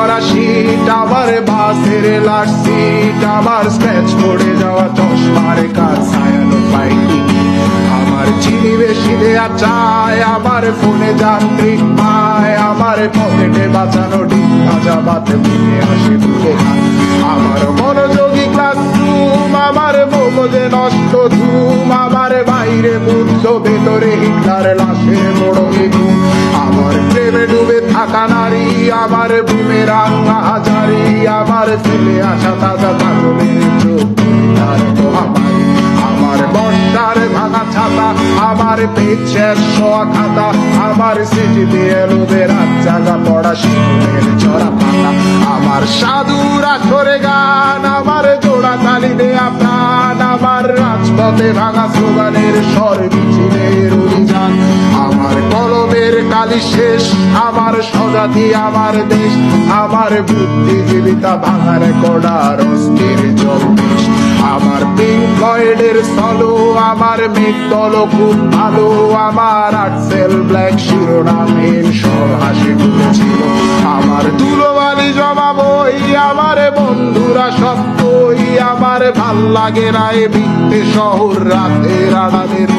করা শীত, আমার বাসের লাস্ট সিট, আমার স্ক্র্যাচ পড়ে যাওয়া চশমার কার ছায়ানো পাইনি, আমার চিনি বেশি দেয়া চায়, আমার ফোনে যান্ত্রিক পায়, আমার পকেটে বাঁচানো ডিম ভাজা বাতে বুঝে আসে বুঝে খায়, আমার মনোযোগী ক্লাসরুম, আমার মগজে নষ্ট ধুম, আমার বাইরে বুদ্ধ ভেতরে হিটলার লাশের বড় ঘুম, আমার প্রেমে ডুবে থাকা নারী, আমার বুমেরাং হাজারি, আমার ফেলে আসা তাজা কাজলের চোখ আর মহামারী, আমার বর্ষার ভাঙা ছাতা, আমার পেট শেষ শোয়া খাতা, আমার স্মৃতিতে এলোবে রাত জাগা পড়া শিশুদের চড়া পাতা, আমার সাধুরা করে গান, আমার জোড়া তালি দেয়া প্রাণ, আমার রাজপথে ভাঙা স্লোগানের স্বর মিছিলের অভিযান, আমার কলমের কালি শেষ, আমার স্বজাতি আমার দেশ, আমার বুদ্ধিজীবিতা ভাঙার কড়ার অস্থির জলদেশ, আমার পিঙ্ক ফ্লয়েডের সলো, আমার মেঘদল খুব ভালো, আমার আর্টসেল ব্ল্যাক শিরোনামহীন সব হাসি তুলেছিল, আমার ধুলোবালি জমা বই, আমার বন্ধুরা সব কই, আমার ভাল লাগে না এ মিথ্যে শহর রাতের আড়ালের